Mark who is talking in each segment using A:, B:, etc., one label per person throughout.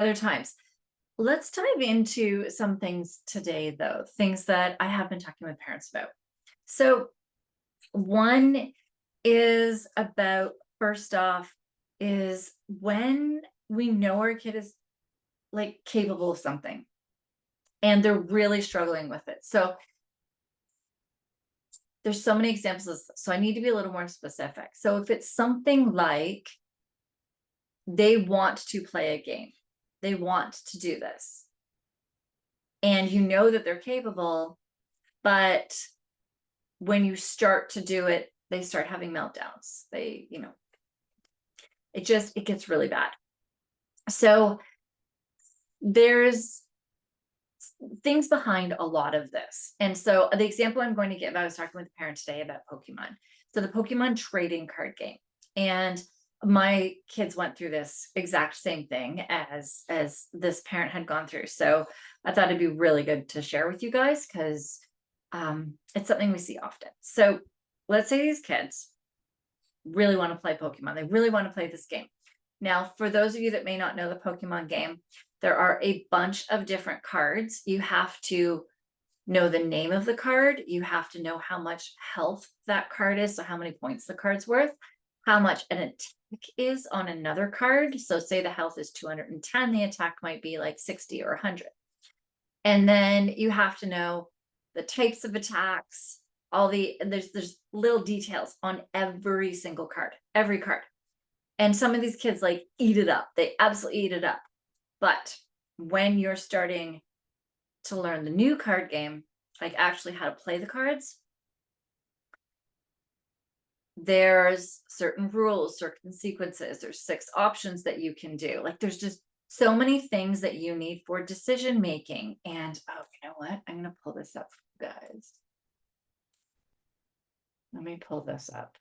A: other times. Let's dive into some things today, though, things that I have been talking with parents about. So, one is about, first off, is when we know our kid is like capable of something and they're really struggling with it. So, there's so many examples of this, so I need to be a little more specific. So, if it's something like they want to play a game, they want to do this, and you know that they're capable, but when you start to do it, they start having meltdowns. It gets really bad. So there's things behind a lot of this. And so the example I'm going to give, I was talking with a parent today about Pokemon. So the Pokemon trading card game. And my kids went through this exact same thing as this parent had gone through. So I thought it'd be really good to share with you guys because it's something we see often. So let's say these kids really want to play Pokemon. They really want to play this game. Now, for those of you that may not know the Pokemon game, there are a bunch of different cards. You have to know the name of the card. You have to know how much health that card is, so how many points the card's worth, how much an attack is on another card. So say the health is 210, the attack might be like 60 or 100. And then you have to know the types of attacks, there's little details on every single card, every card. And some of these kids like eat it up. They absolutely eat it up. But when you're starting to learn the new card game, like actually how to play the cards, there's certain rules, certain sequences, there's 6 options that you can do. Like there's just so many things that you need for decision making. And oh, you know what? I'm going to pull this up for you guys. Let me pull this up.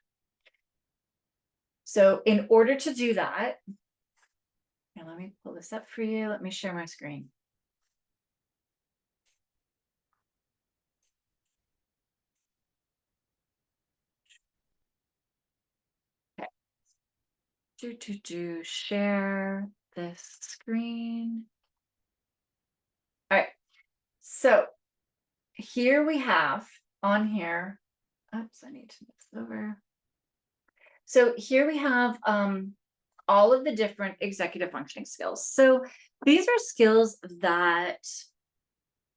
A: So in order to do that, and let me pull this up for you. Let me share my screen. Okay. Share this screen. All right. So here we have on here. Oops, I need to move this over. So here we have all of the different executive functioning skills. So these are skills that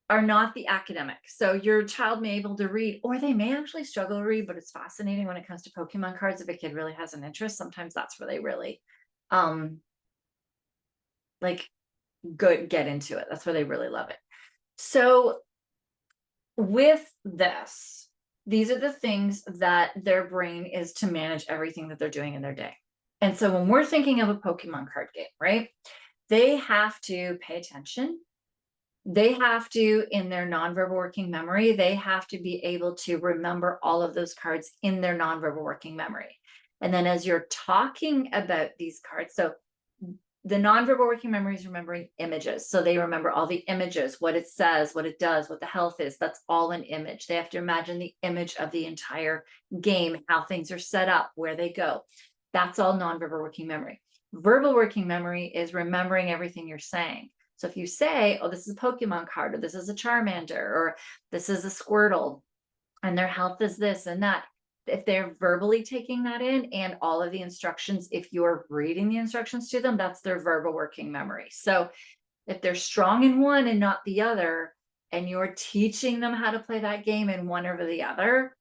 A: are not the academic. So your child may be able to read, or they may actually struggle to read, but it's fascinating when it comes to Pokemon cards. If a kid really has an interest, sometimes that's where they really like get into it. That's where they really love it. So with this, these are the things that their brain is to manage everything that they're doing in their day. And so when we're thinking of a Pokemon card game, right, they have to pay attention. They have to, in their nonverbal working memory, they have to be able to remember all of those cards in their nonverbal working memory. And then as you're talking about these cards, so the nonverbal working memory is remembering images. So they remember all the images, what it says, what it does, what the health is. That's all an image. They have to imagine the image of the entire game, how things are set up, where they go. That's all nonverbal working memory. Verbal working memory is remembering everything you're saying. So if you say, oh, this is a Pokemon card, or this is a Charmander, or this is a Squirtle, and their health is this and that, if they're verbally taking that in and all of the instructions, if you're reading the instructions to them, that's their verbal working memory. So if they're strong in one and not the other, and you're teaching them how to play that game in one over the other,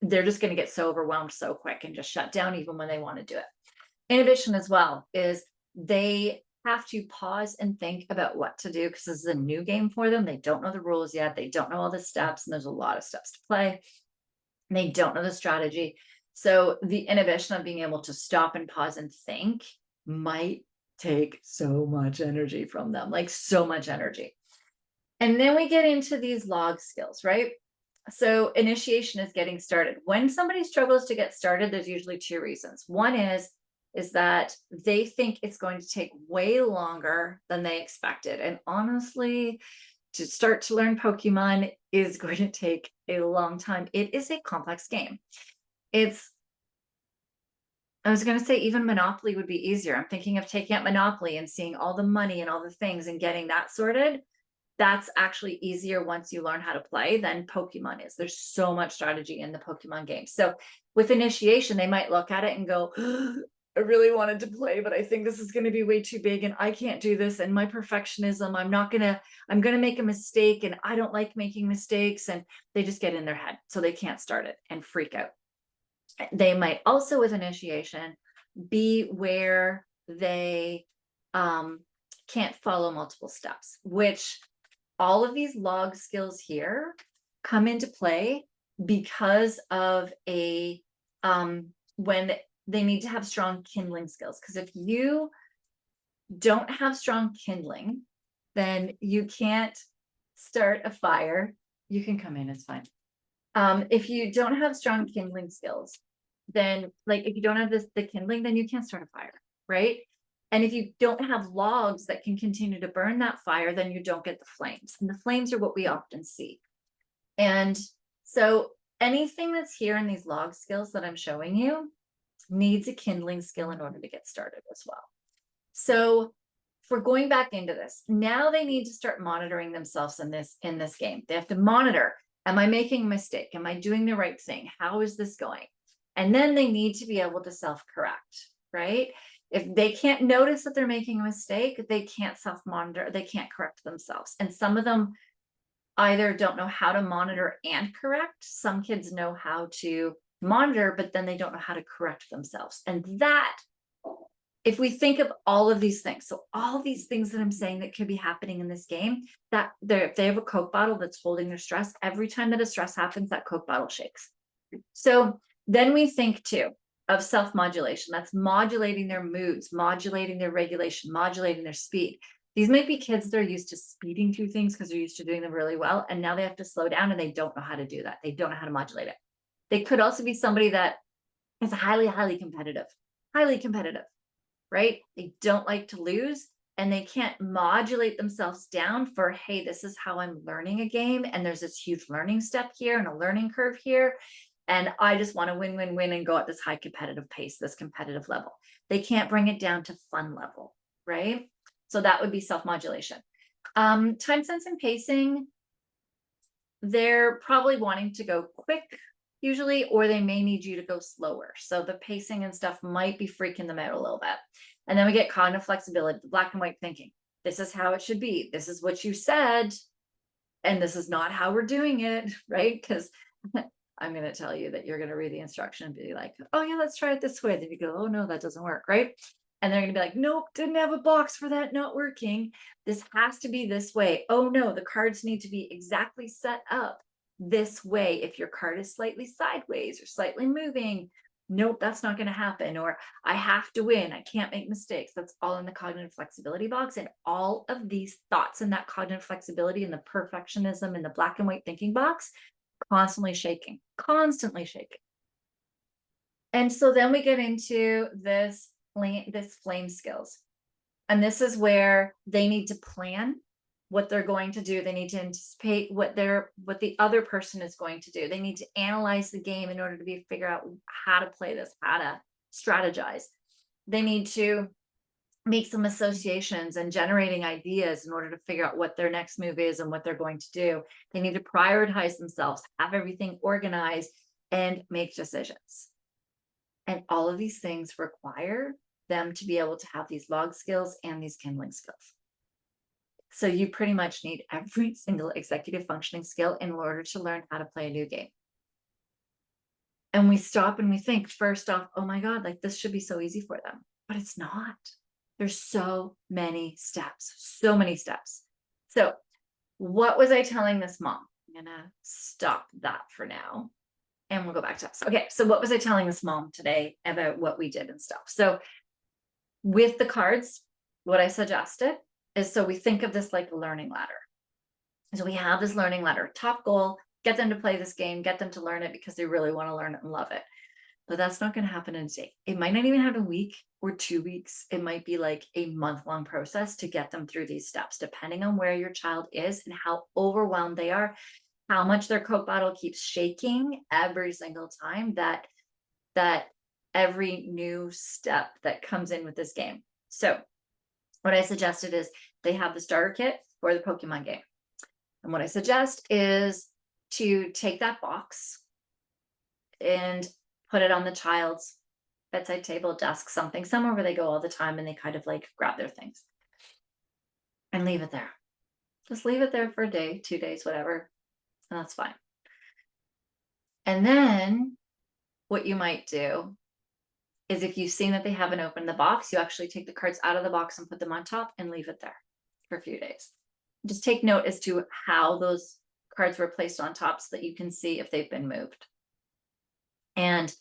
A: they're just going to get so overwhelmed so quick and just shut down even when they want to do it. Inhibition as well is they have to pause and think about what to do because this is a new game for them. They don't know the rules yet. They don't know all the steps, and there's a lot of steps to play. They don't know the strategy. So the inhibition of being able to stop and pause and think might take so much energy from them, like so much energy. And then we get into these log skills, right? So initiation is getting started. When somebody struggles to get started, there's usually 2 reasons. One is that they think it's going to take way longer than they expected. And honestly, to start to learn Pokemon is going to take a long time. It is a complex game. It's I was going to say even Monopoly would be easier. I'm thinking of taking out Monopoly and seeing all the money and all the things and getting that sorted. That's actually easier once you learn how to play than Pokemon is. There's so much strategy in the Pokemon game. So with initiation, they might look at it and go, I really wanted to play, but I think this is going to be way too big and I can't do this. And my perfectionism, I'm going to make a mistake and I don't like making mistakes. And they just get in their head. So they can't start it and freak out. They might also with initiation be where they can't follow multiple steps, which all of these log skills here come into play because of a when they need to have strong kindling skills. Because if you don't have strong kindling, then you can't start a fire. You can come in, it's fine. If you don't have strong kindling skills, then like if you don't have the kindling, then you can't start a fire, right? And if you don't have logs that can continue to burn that fire, then you don't get the flames. And the flames are what we often see. And so anything that's here in these log skills that I'm showing you needs a kindling skill in order to get started as well. So for going back into this, now they need to start monitoring themselves in this game. They have to monitor, am I making a mistake? Am I doing the right thing? How is this going? And then they need to be able to self-correct, right? If they can't notice that they're making a mistake, they can't self-monitor, they can't correct themselves. And some of them either don't know how to monitor and correct. Some kids know how to monitor, but then they don't know how to correct themselves. And that, if we think of all of these things, so all these things that I'm saying that could be happening in this game, that if they have a Coke bottle that's holding their stress, every time that a stress happens, that Coke bottle shakes. So then we think too of self-modulation. That's modulating their moods, modulating their regulation, modulating their speed. These might be kids that are used to speeding through things because they're used to doing them really well. And now they have to slow down and they don't know how to do that. They don't know how to modulate it. They could also be somebody that is highly competitive, right? They don't like to lose and they can't modulate themselves down for, hey, this is how I'm learning a game. And there's this huge learning step here and a learning curve here. And I just want to win and go at this high competitive pace, this competitive level. They can't bring it down to fun level, right? So that would be self-modulation. Time sense and pacing, they're probably wanting to go quick usually, or they may need you to go slower. So the pacing and stuff might be freaking them out a little bit. And then we get cognitive flexibility, the black and white thinking. This is how it should be. This is what you said. And this is not how we're doing it, right? Because I'm going to tell you that you're going to read the instruction and be like, oh yeah, let's try it this way. Then you go, oh no, that doesn't work, right? And they're going to be like, nope, didn't have a box for that, not working. This has to be this way. Oh no, the cards need to be exactly set up this way. If your card is slightly sideways or slightly moving, nope, that's not going to happen. Or I have to win. I can't make mistakes. That's all in the cognitive flexibility box. And all of these thoughts in that cognitive flexibility and the perfectionism in the black and white thinking box, constantly shaking. And so then we get into this flame skills. And this is where they need to plan what they're going to do. They need to anticipate what the other person is going to do. They need to analyze the game in order to figure out how to play this, how to strategize. They need to make some associations and generating ideas in order to figure out what their next move is and what they're going to do. They need to prioritize themselves, have everything organized, and make decisions. And all of these things require them to be able to have these log skills and these kindling skills. So you pretty much need every single executive functioning skill in order to learn how to play a new game. And we stop and we think first off, oh my God, like this should be so easy for them, but it's not. There's so many steps. So what was I telling this mom? I'm gonna stop that for now and we'll go back to us. Okay, so what was I telling this mom today about what we did and stuff? So with the cards, what I suggested is, so we think of this like a learning ladder. So we have this learning ladder, top goal, get them to play this game, get them to learn it because they really want to learn it and love it. But that's not going to happen in a day. It might not even happen a week or 2 weeks. It might be like a month-long process to get them through these steps, depending on where your child is and how overwhelmed they are, how much their Coke bottle keeps shaking every single time that every new step that comes in with this game. So what I suggested is they have the starter kit for the Pokemon game. And what I suggest is to take that box and put it on the child's bedside table, desk, somewhere where they go all the time and they kind of like grab their things and leave it there. Just leave it there for a day, 2 days, whatever, and that's fine. And then what you might do is if you've seen that they haven't opened the box, you actually take the cards out of the box and put them on top and leave it there for a few days. Just take note as to how those cards were placed on top so that you can see if they've been moved. And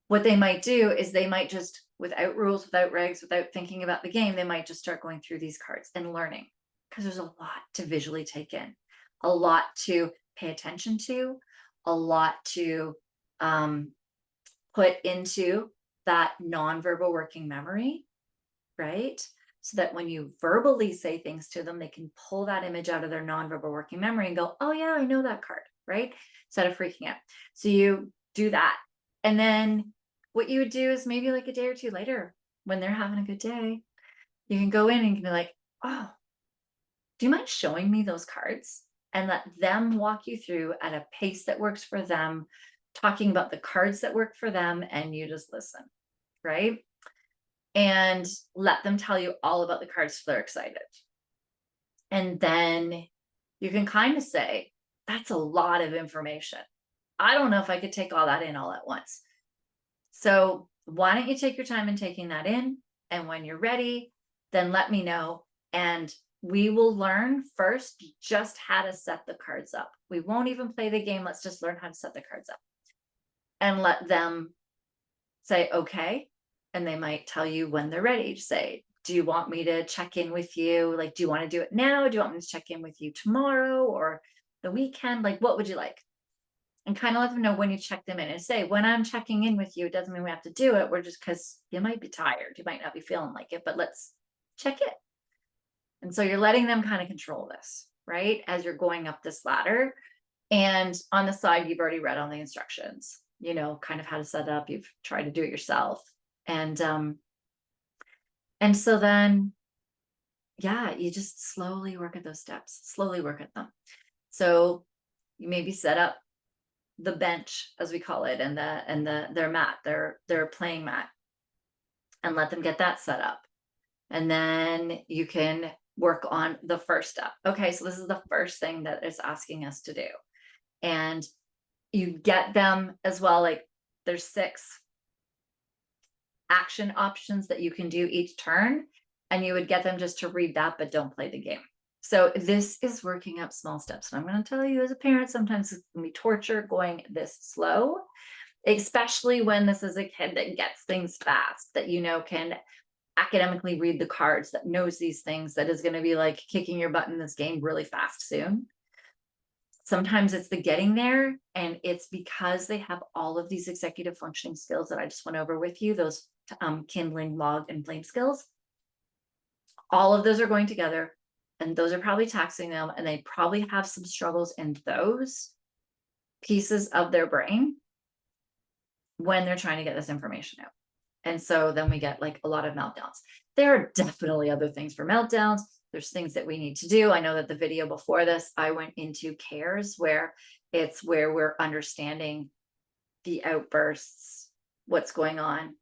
A: what they might do is they might just, without rules, without regs, without thinking about the game, they might just start going through these cards and learning, because there's a lot to visually take in, a lot to pay attention to, a lot to put into that nonverbal working memory, right? So that when you verbally say things to them, they can pull that image out of their nonverbal working memory and go, oh yeah, I know that card, right? Instead of freaking out. So you do that. And then what you would do is maybe like a day or two later, when they're having a good day, you can go in and you can be like, oh, do you mind showing me those cards? And let them walk you through at a pace that works for them, talking about the cards that work for them, and you just listen, right? And let them tell you all about the cards so they're excited. And then you can kind of say, that's a lot of information. I don't know if I could take all that in all at once. So why don't you take your time in taking that in? And when you're ready, then let me know. And we will learn first just how to set the cards up. We won't even play the game. Let's just learn how to set the cards up and let them say, okay. And they might tell you when they're ready to say, do you want me to check in with you? Like, do you want to do it now? Do you want me to check in with you tomorrow or the weekend? Like, what would you like? And kind of let them know when you check them in and say, when I'm checking in with you, it doesn't mean we have to do it. We're just, because you might be tired. You might not be feeling like it, but let's check it. And so you're letting them kind of control this, right? As you're going up this ladder. And on the side, you've already read on the instructions, you know, kind of how to set up. You've tried to do it yourself. And so then, yeah, you just slowly work at those steps, slowly work at them. So you maybe set up the bench, as we call it, and their mat, their playing mat, and let them get that set up. And then you can work on the first step. Okay, so this is the first thing that it's asking us to do. And you get them as well, like there's 6 action options that you can do each turn, and you would get them just to read that, but don't play the game. So this is working up small steps. And I'm going to tell you as a parent, sometimes it's going to be torture going this slow, especially when this is a kid that gets things fast, that, you know, can academically read the cards, that knows these things, that is going to be like kicking your butt in this game really fast soon. Sometimes it's the getting there, and it's because they have all of these executive functioning skills that I just went over with you, those kindling, log, and flame skills. All of those are going together, and those are probably taxing them, and they probably have some struggles in those pieces of their brain when they're trying to get this information out. And so then we get like a lot of meltdowns. There are definitely other things for meltdowns. There's things that we need to do. I know that the video before this, I went into cares, where it's where we're understanding the outbursts, what's going on.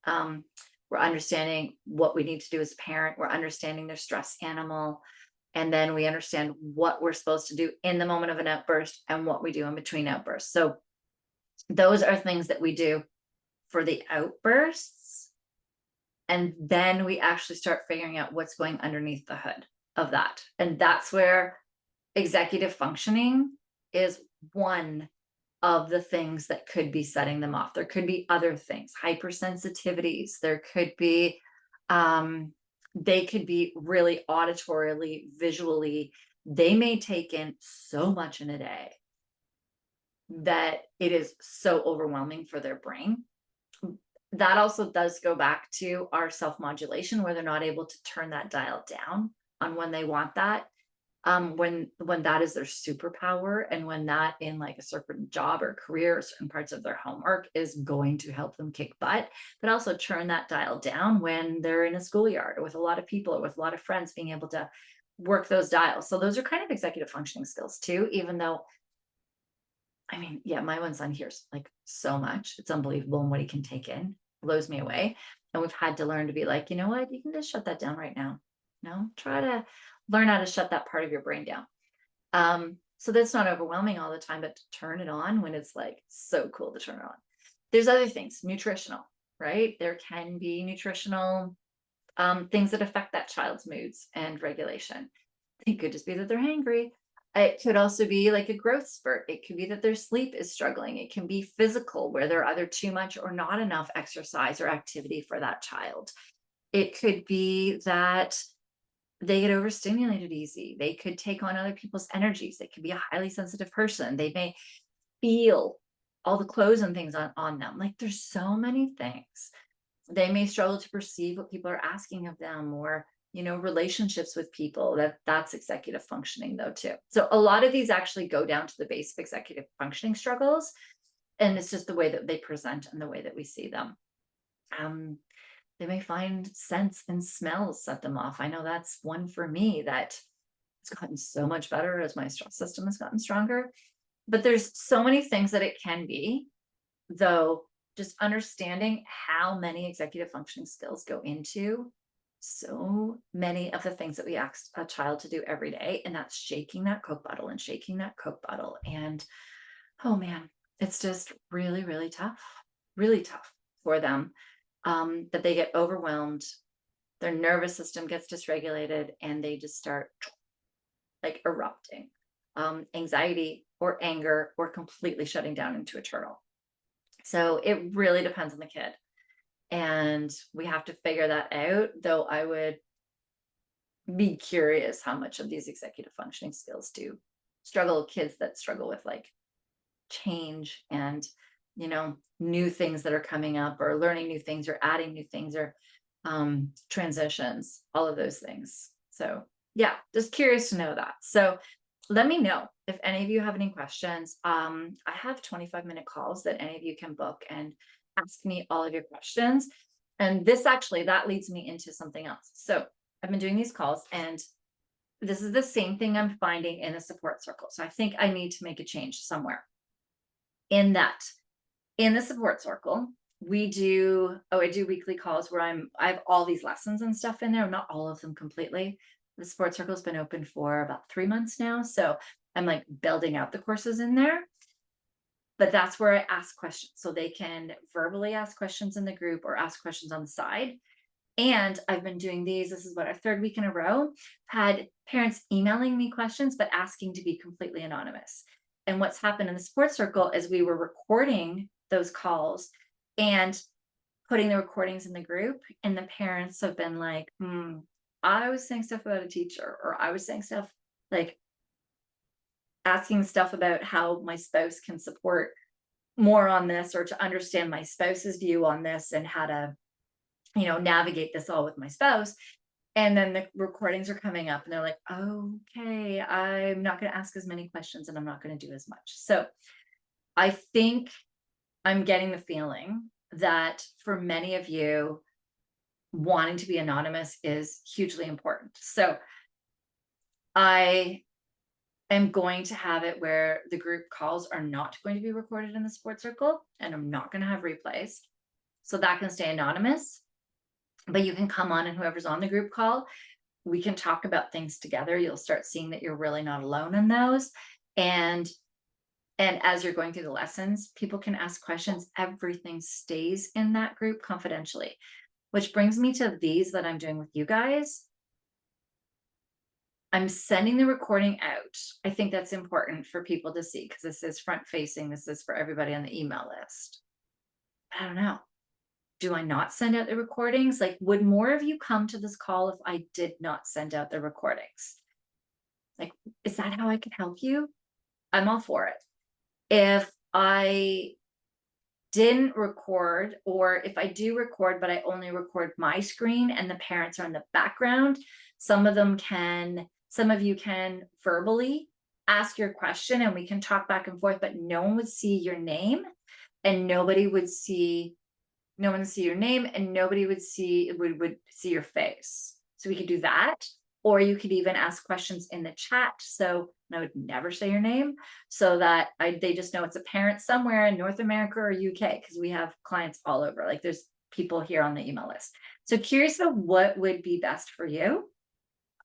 A: We're understanding what we need to do as a parent. We're understanding their stress animal. And then we understand what we're supposed to do in the moment of an outburst and what we do in between outbursts. So those are things that we do for the outbursts. And then we actually start figuring out what's going underneath the hood of that. And that's where executive functioning is one of the things that could be setting them off. There could be other things, hypersensitivities. There could be, they could be really auditorily, visually. They may take in so much in a day that it is so overwhelming for their brain. That also does go back to our self-modulation, where they're not able to turn that dial down on when they want that. when that is their superpower, and when that in like a certain job or career or certain parts of their homework is going to help them kick butt, but also turn that dial down when they're in a schoolyard or with a lot of people or with a lot of friends, being able to work those dials. So those are kind of executive functioning skills too, even though, I mean, yeah, my one son hears like so much. It's unbelievable. And what he can take in blows me away. And we've had to learn to be like, you know what, you can just shut that down right now. No, try to learn how to shut that part of your brain down. So that's not overwhelming all the time, but to turn it on when it's like so cool to turn it on. There's other things, nutritional, right? There can be nutritional things that affect that child's moods and regulation. It could just be that they're hangry. It could also be like a growth spurt. It could be that their sleep is struggling. It can be physical, where they're either too much or not enough exercise or activity for that child. It could be that they get overstimulated easy. They could take on other people's energies. They could be a highly sensitive person. They may feel all the clothes and things on them. Like there's so many things. They may struggle to perceive what people are asking of them, or relationships with people. That's executive functioning though too. So a lot of these actually go down to the basic executive functioning struggles, and it's just the way that they present and the way that we see them. They may find scents and smells set them off. I know that's one for me that it's gotten so much better as my stress system has gotten stronger. But there's so many things that it can be, though. Just understanding how many executive functioning skills go into so many of the things that we ask a child to do every day, and that's shaking that Coke bottle and shaking that Coke bottle. And oh man, it's just really, really tough for them, that they get overwhelmed, their nervous system gets dysregulated, and they just start like erupting, anxiety or anger, or completely shutting down into a turtle. So it really depends on the kid. And we have to figure that out, though I would be curious how much of these executive functioning skills do struggle, kids that struggle with like change and, new things that are coming up, or learning new things, or adding new things, or transitions, all of those things. So yeah, just curious to know that. So let me know if any of you have any questions. I have 25-minute calls that any of you can book and ask me all of your questions. And this actually, that leads me into something else. So I've been doing these calls, and this is the same thing I'm finding in a support circle. So I think I need to make a change somewhere in that. In the support circle, I do weekly calls where I have all these lessons and stuff in there, not all of them completely. The support circle has been open for about 3 months now. So I'm like building out the courses in there. But that's where I ask questions. So they can verbally ask questions in the group or ask questions on the side. And I've been doing these. This is what, our 3rd week in a row, had parents emailing me questions, but asking to be completely anonymous. And what's happened in the support circle is we were recording those calls and putting the recordings in the group. And the parents have been like, I was saying stuff about a teacher, or I was saying stuff like asking stuff about how my spouse can support more on this, or to understand my spouse's view on this, and how to, navigate this all with my spouse. And then the recordings are coming up and they're like, okay, I'm not going to ask as many questions, and I'm not going to do as much. So I think I'm getting the feeling that for many of you, wanting to be anonymous is hugely important. So I am going to have it where the group calls are not going to be recorded in the support circle, and I'm not going to have replays. So that can stay anonymous, but you can come on, and whoever's on the group call, we can talk about things together. You'll start seeing that you're really not alone in those. And as you're going through the lessons, people can ask questions. Everything stays in that group confidentially, which brings me to these that I'm doing with you guys. I'm sending the recording out. I think that's important for people to see, because this is front facing. This is for everybody on the email list. I don't know. Do I not send out the recordings? Like, would more of you come to this call if I did not send out the recordings? Like, is that how I could help you? I'm all for it. If I didn't record, or if I do record, but I only record my screen and the parents are in the background, some of them can Some of you can verbally ask your question and we can talk back and forth, but no one would see your name and nobody would see no one would see your name and nobody would see your face. So we could do that. Or you could even ask questions in the chat. So I would never say your name so that they just know it's a parent somewhere in North America or UK, because we have clients all over. Like there's people here on the email list. So curious about what would be best for you.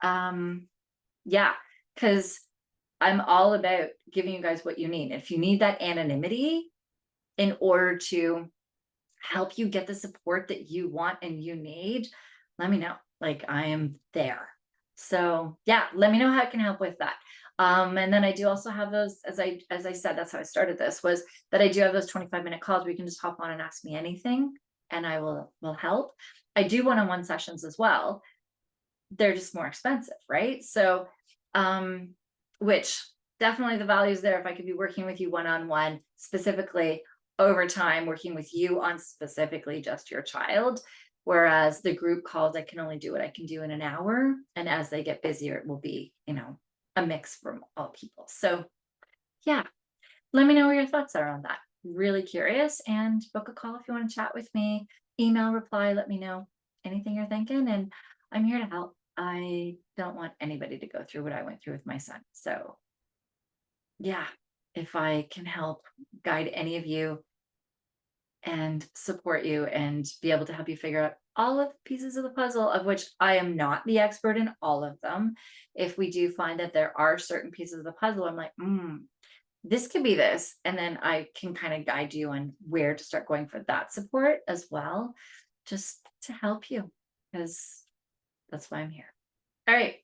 A: Yeah, because I'm all about giving you guys what you need. If you need that anonymity in order to help you get the support that you want and you need, let me know. Like I am there. So yeah, let me know how I can help with that. And then I do also have those, as I said, that's how I started this, was that I do have those 25-minute calls where you can just hop on and ask me anything and I will help. I do one-on-one sessions as well. They're just more expensive, right? So which definitely the value is there if I could be working with you one-on-one, specifically over time, working with you on specifically just your child. Whereas the group calls, I can only do what I can do in an hour. And as they get busier, it will be, a mix from all people. So yeah, let me know what your thoughts are on that. Really curious, and book a call if you want to chat with me. Email, reply, let me know anything you're thinking. And I'm here to help. I don't want anybody to go through what I went through with my son. So yeah, if I can help guide any of you and support you and be able to help you figure out all of the pieces of the puzzle, of which I am not the expert in all of them. If we do find that there are certain pieces of the puzzle, I'm like, this could be this. And then I can kind of guide you on where to start going for that support as well, just to help you, because that's why I'm here. All right.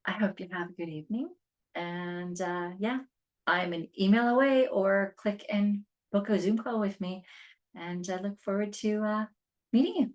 A: I hope you have a good evening. And yeah, I'm an email away, or click and book a Zoom call with me. And I look forward to meeting you.